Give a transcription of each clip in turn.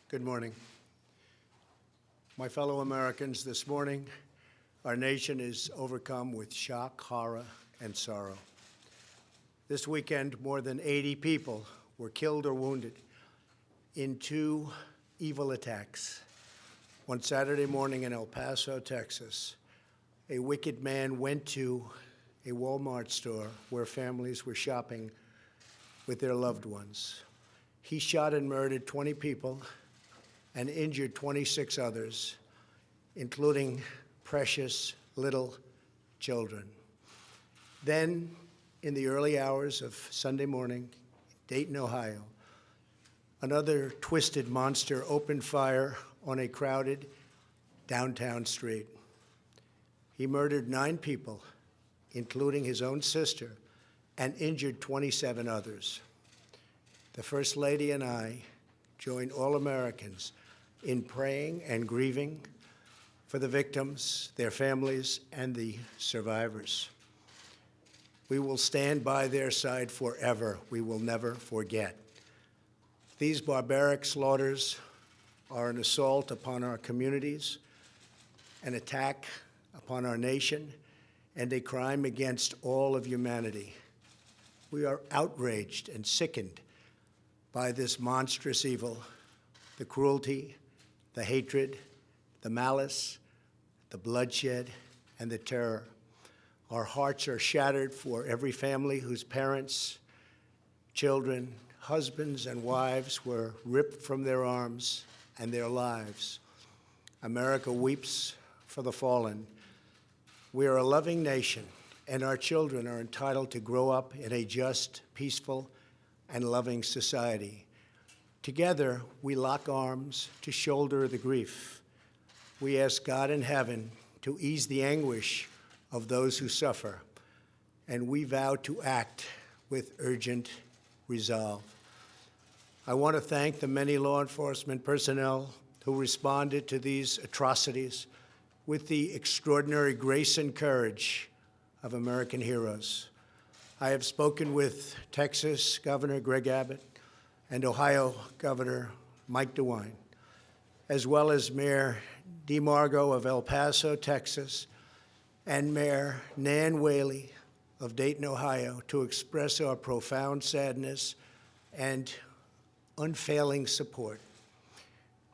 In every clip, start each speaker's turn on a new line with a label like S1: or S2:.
S1: Good morning. My fellow Americans, this morning, our nation is overcome with shock, horror, and sorrow. This weekend, more than 80 people were killed or wounded in two evil attacks. One Saturday morning in El Paso, Texas, a wicked man went to a Walmart store where families were shopping with their loved ones. He shot and murdered 20 people and injured 26 others, including precious little children. Then, in the early hours of Sunday morning, Dayton, Ohio, another twisted monster opened fire on a crowded downtown street. He murdered 9 people, including his own sister, and injured 27 others. The First Lady and I join all Americans in praying and grieving for the victims, their families, and the survivors. We will stand by their side forever. We will never forget. These barbaric slaughters are an assault upon our communities, an attack upon our nation, and a crime against all of humanity. We are outraged and sickened by this monstrous evil, the cruelty, the hatred, the malice, the bloodshed, and the terror. Our hearts are shattered for every family whose parents, children, husbands, and wives were ripped from their arms and their lives. America weeps for the fallen. We are a loving nation, and our children are entitled to grow up in a just, peaceful, and loving society. Together, we lock arms to shoulder the grief. We ask God in heaven to ease the anguish of those who suffer, and we vow to act with urgent resolve. I want to thank the many law enforcement personnel who responded to these atrocities with the extraordinary grace and courage of American heroes. I have spoken with Texas Governor Greg Abbott and Ohio Governor Mike DeWine, as well as Mayor DeMargo of El Paso, Texas, and Mayor Nan Whaley of Dayton, Ohio, to express our profound sadness and unfailing support.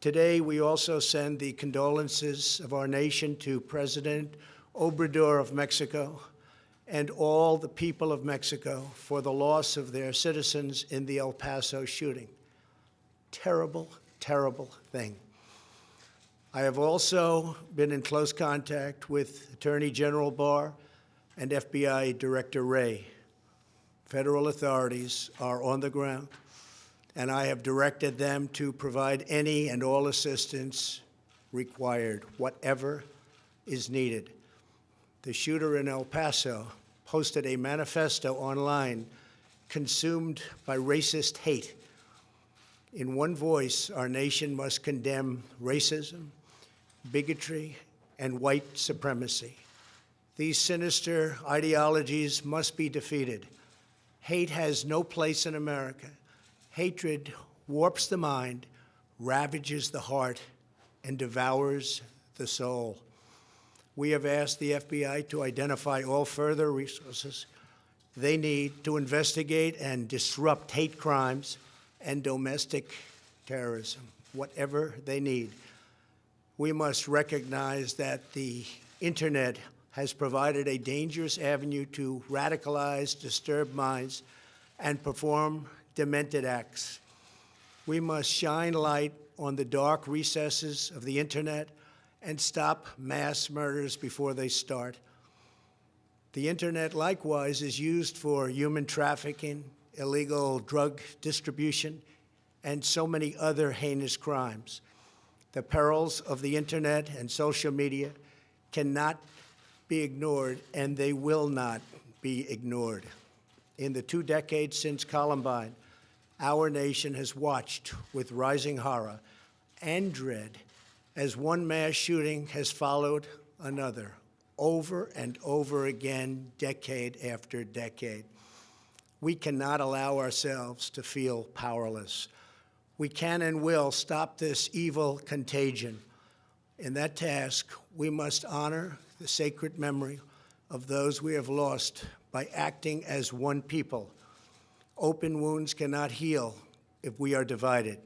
S1: Today, we also send the condolences of our nation to President Obrador of Mexico and all the people of Mexico for the loss of their citizens in the El Paso shooting. Terrible, terrible thing. I have also been in close contact with Attorney General Barr and FBI Director Wray. Federal authorities are on the ground, and I have directed them to provide any and all assistance required, whatever is needed. The shooter in El Paso posted a manifesto online consumed by racist hate. In one voice, our nation must condemn racism, bigotry, and white supremacy. These sinister ideologies must be defeated. Hate has no place in America. Hatred warps the mind, ravages the heart, and devours the soul. We have asked the FBI to identify all further resources they need to investigate and disrupt hate crimes and domestic terrorism, whatever they need. We must recognize that the internet has provided a dangerous avenue to radicalize disturbed minds and perform demented acts. We must shine light on the dark recesses of the internet and stop mass murders before they start. The internet, likewise, is used for human trafficking, illegal drug distribution, and so many other heinous crimes. The perils of the internet and social media cannot be ignored, and they will not be ignored. In the 2 decades since Columbine, our nation has watched with rising horror and dread as one mass shooting has followed another, over and over again, decade after decade. We cannot allow ourselves to feel powerless. We can and will stop this evil contagion. In that task, we must honor the sacred memory of those we have lost by acting as one people. Open wounds cannot heal if we are divided.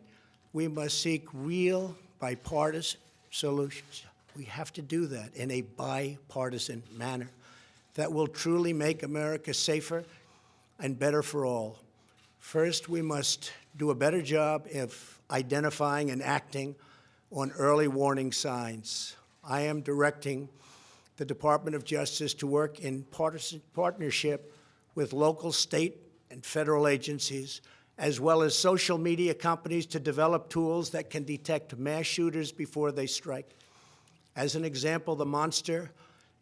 S1: We must seek real bipartisan solutions. We have to do that in a bipartisan manner that will truly make America safer and better for all. First, we must do a better job of identifying and acting on early warning signs. I am directing the Department of Justice to work in partnership with local, state, and federal agencies, as well as social media companies, to develop tools that can detect mass shooters before they strike. As an example, the monster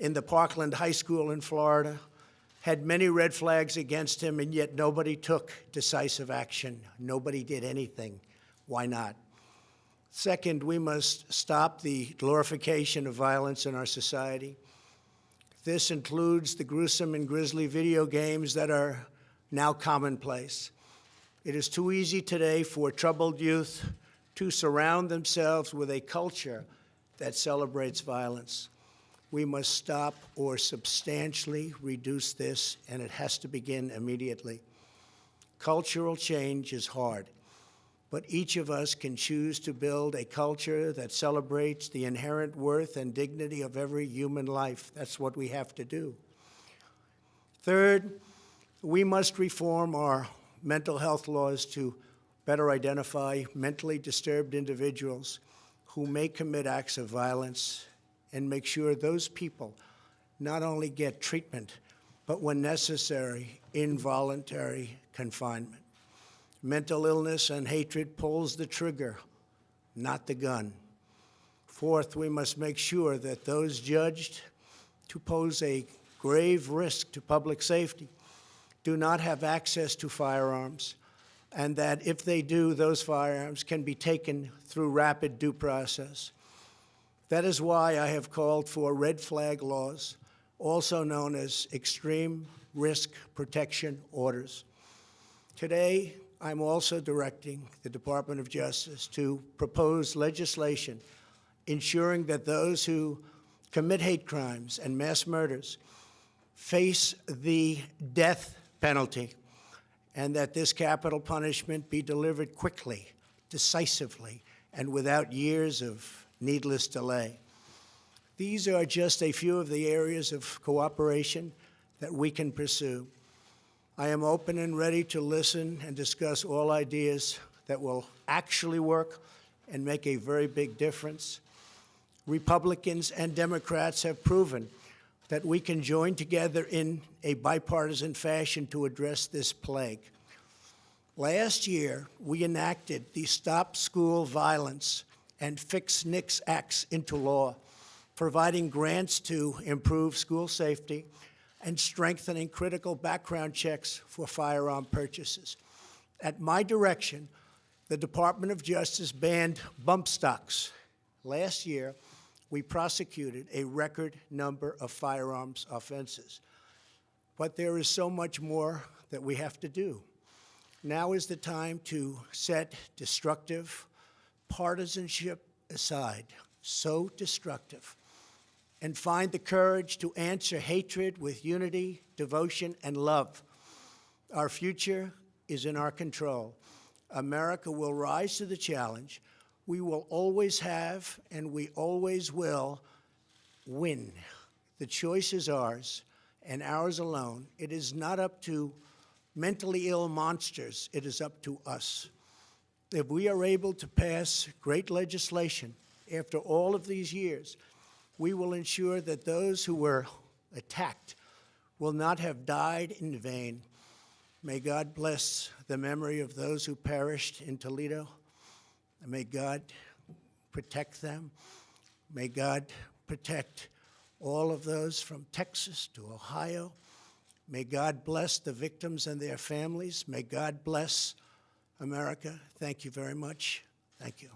S1: in the Parkland High School in Florida had many red flags against him, and yet nobody took decisive action. Nobody did anything. Why not? Second, we must stop the glorification of violence in our society. This includes the gruesome and grisly video games that are now commonplace. It is too easy today for troubled youth to surround themselves with a culture that celebrates violence. We must stop or substantially reduce this, and it has to begin immediately. Cultural change is hard, but each of us can choose to build a culture that celebrates the inherent worth and dignity of every human life. That's what we have to do. Third, we must reform our mental health laws to better identify mentally disturbed individuals who may commit acts of violence, and make sure those people not only get treatment, but when necessary, involuntary confinement. Mental illness and hatred pulls the trigger, not the gun. Fourth, we must make sure that those judged to pose a grave risk to public safety do not have access to firearms, and that if they do, those firearms can be taken through rapid due process. That is why I have called for red flag laws, also known as extreme risk protection orders. Today, I'm also directing the Department of Justice to propose legislation ensuring that those who commit hate crimes and mass murders face the death penalty, and that this capital punishment be delivered quickly, decisively, and without years of needless delay. These are just a few of the areas of cooperation that we can pursue. I am open and ready to listen and discuss all ideas that will actually work and make a very big difference. Republicans and Democrats have proven that we can join together in a bipartisan fashion to address this plague. Last year, we enacted the Stop School Violence and Fix NICS Acts into law, providing grants to improve school safety and strengthening critical background checks for firearm purchases. At my direction, the Department of Justice banned bump stocks. Last year, we prosecuted a record number of firearms offenses. But there is so much more that we have to do. Now is the time to set destructive partisanship aside, so destructive, and find the courage to answer hatred with unity, devotion, and love. Our future is in our control. America will rise to the challenge. We will always have, and we always will, win. The choice is ours, and ours alone. It is not up to mentally ill monsters. It is up to us. If we are able to pass great legislation after all of these years, we will ensure that those who were attacked will not have died in vain. May God bless the memory of those who perished in Toledo. And may God protect them. May God protect all of those from Texas to Ohio. May God bless the victims and their families. May God bless America. Thank you very much. Thank you.